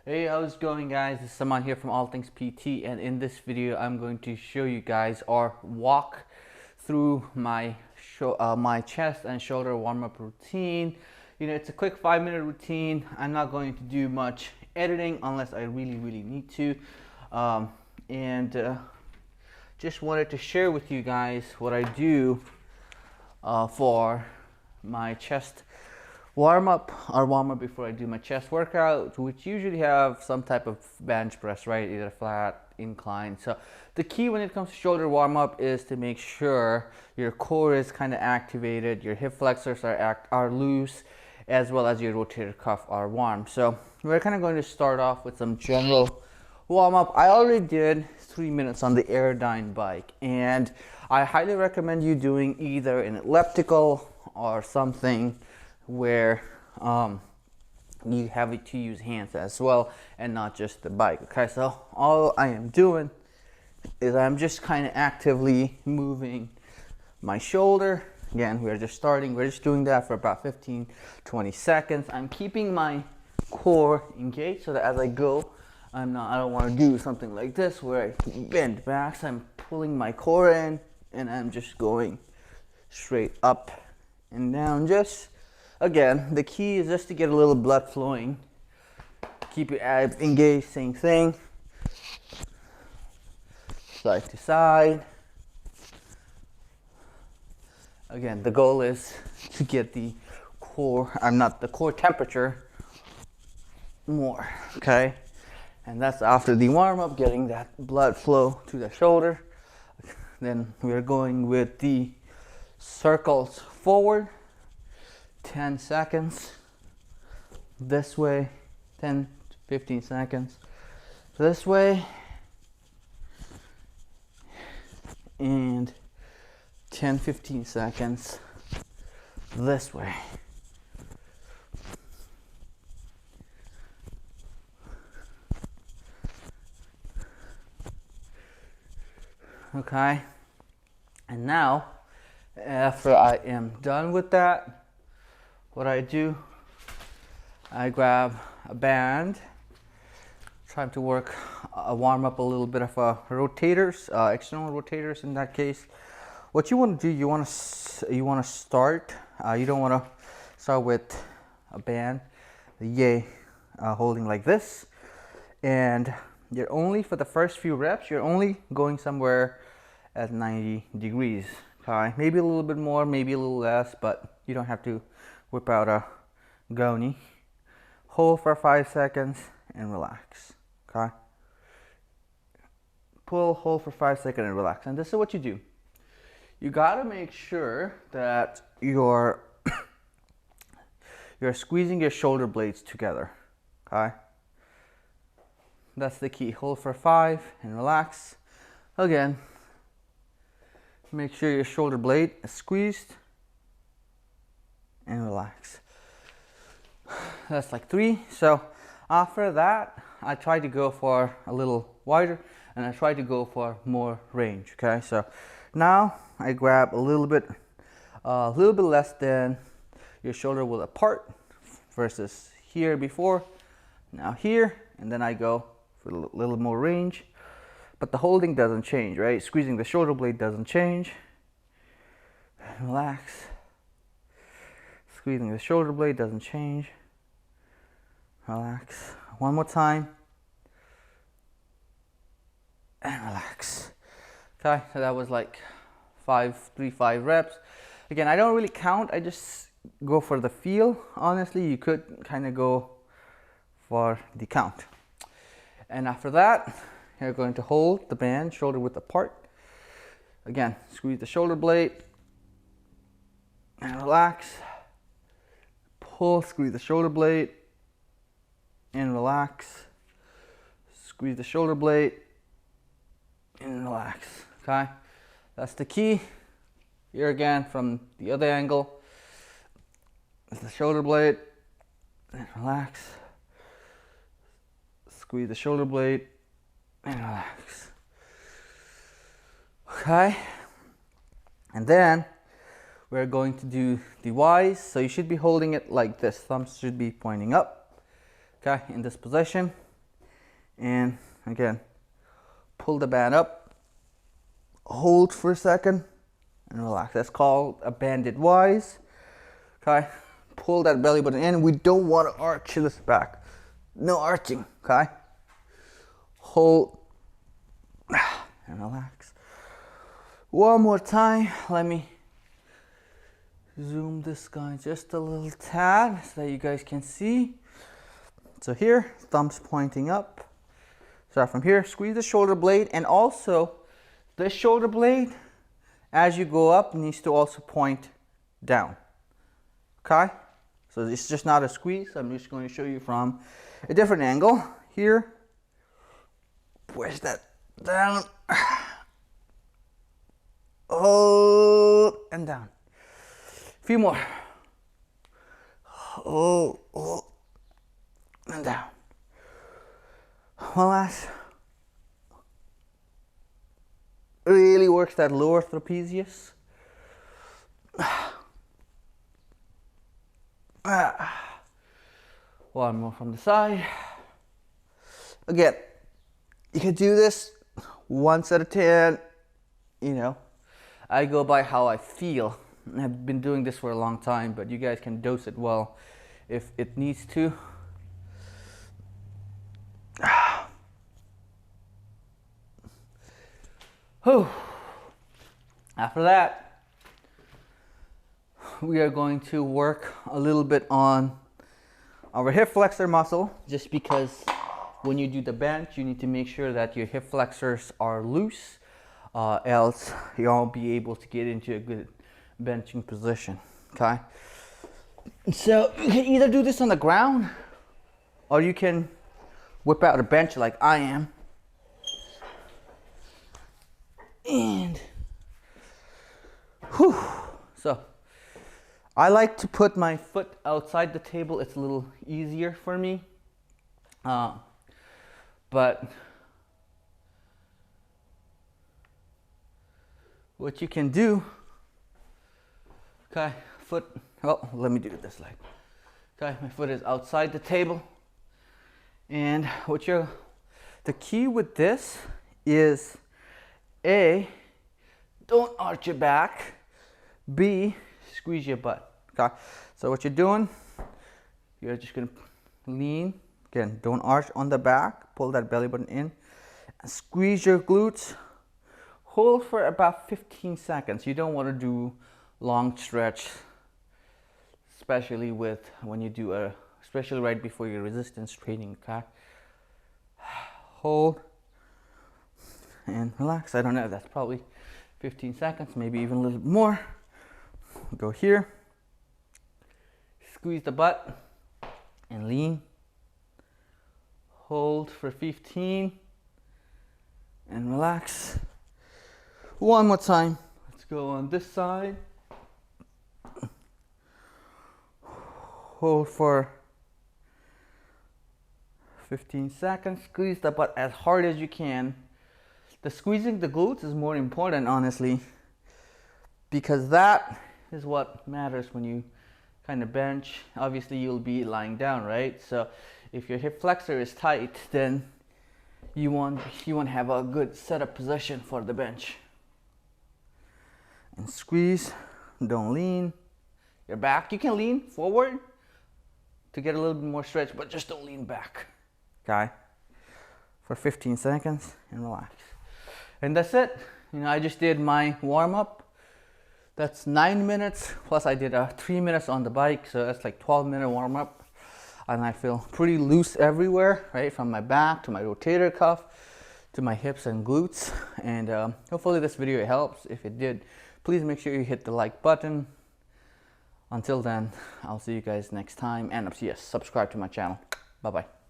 Hey, how's it going, guys? This is Saman here from All Things PT, and in this video I'm going to show you guys or walk through my chest and shoulder warm-up routine. You know, it's a quick 5-minute routine. I'm not going to do much editing unless I really need to, and just wanted to share with you guys what I do for my chest warm up before I do my chest workout, which usually have some type of bench press, right? Either flat, incline. So the key when it comes to shoulder warm up is to make sure your core is kind of activated, your hip flexors are loose, as well as your rotator cuff are warm. So we're kind of going to start off with some general warm up. I already did 3 minutes on the Airdyne bike, and I highly recommend you doing either an elliptical or something where you have to use hands as well and not just the bike. Okay, so all I am doing is I'm just kind of actively moving my shoulder. Again, we're just doing that for about 15-20 seconds. I'm keeping my core engaged so that as I go, I don't want to do something like this where I bend back. So I'm pulling my core in and I'm just going straight up and down. Just again, the key is just to get a little blood flowing. Keep your abs engaged, same thing. Side to side. Again, the goal is to get the core temperature more, okay? And that's after the warm up, getting that blood flow to the shoulder. Then we're going with the circles forward. 10 seconds this way, 10-15 seconds this way, and 10-15 seconds this way. Okay, and now after I am done with that, what I do, I grab a band, try to warm up a little bit of rotators, external rotators in that case. What you want to do, you want to start. You don't want to start with a band, holding like this, and you're only for the first few reps. You're only going somewhere at 90 degrees. Okay, maybe a little bit more, maybe a little less, but you don't have to whip out a goni. Hold for 5 seconds and relax. Okay. Pull, hold for 5 seconds and relax. And this is what you do. You gotta make sure that you're squeezing your shoulder blades together. Okay. That's the key. Hold for 5 and relax. Again, make sure your shoulder blade is squeezed and relax. That's like 3. So after that, I try to go for a little wider and I try to go for more range. Okay, so now I grab a little bit less than your shoulder will apart versus here before. Now here, and then I go for a little more range, but the holding doesn't change, right? Squeezing the shoulder blade doesn't change. Relax. Squeezing the shoulder blade doesn't change. Relax. One more time. And relax. Okay, so that was like 5 reps. Again, I don't really count. I just go for the feel. Honestly, you could kind of go for the count. And after that, you're going to hold the band shoulder width apart. Again, squeeze the shoulder blade and relax. Pull, squeeze the shoulder blade and relax. Squeeze the shoulder blade and relax. Okay, that's the key. Here again from the other angle. The shoulder blade and relax. Squeeze the shoulder blade and relax. Okay, and then we're going to do the Y's. So you should be holding it like this. Thumbs should be pointing up. Okay, in this position. And again, pull the band up, hold for a second, and relax. That's called a banded wise. Okay, pull that belly button in. We don't want to arch this back. No arching, okay? Hold and relax. One more time. Let me zoom this guy just a little tad so that you guys can see. So here, thumbs pointing up. Start from here, squeeze the shoulder blade, and also the shoulder blade, as you go up, needs to also point down. Okay? So it's just not a squeeze. I'm just going to show you from a different angle. Here, push that down. Hold and down. A few more. Hold and down. One last. Really works that lower trapezius. One more from the side. Again, you can do this once out of 10. You know, I go by how I feel. I've been doing this for a long time, but you guys can dose it well if it needs to. After that, we are going to work a little bit on our hip flexor muscle, just because when you do the bench, you need to make sure that your hip flexors are loose, else you won't be able to get into a good benching position, okay? So you can either do this on the ground, or you can whip out a bench like I am. And whew. So I like to put my foot outside the table. It's a little easier for me. But what you can do, okay, foot, oh, let me do it this leg. Okay, my foot is outside the table. And the key with this is A, don't arch your back. B, squeeze your butt. Okay, so what you're doing, you're just gonna lean. Again, don't arch on the back. Pull that belly button in and squeeze your glutes. Hold for about 15 seconds. You don't want to do long stretch, especially when you do especially right before your resistance training. Okay, hold and relax. I don't know, that's probably 15 seconds, maybe even a little bit more. Go here, squeeze the butt and lean. Hold for 15 and relax. One more time. Let's go on this side. Hold for 15 seconds. Squeeze the butt as hard as you can. The squeezing the glutes is more important, honestly, because that is what matters when you kind of bench. Obviously, you'll be lying down, right? So if your hip flexor is tight, then you won't have a good setup position for the bench. And squeeze, don't lean. Your back, you can lean forward to get a little bit more stretch, but just don't lean back. Okay? For 15 seconds and relax. And that's it. You know, I just did my warm-up. That's 9 minutes, plus I did 3 minutes on the bike, so that's like 12-minute warm-up. And I feel pretty loose everywhere, right? From my back to my rotator cuff to my hips and glutes. And hopefully this video helps. If it did, please make sure you hit the like button. Until then, I'll see you guys next time. And yes, subscribe to my channel. Bye-bye.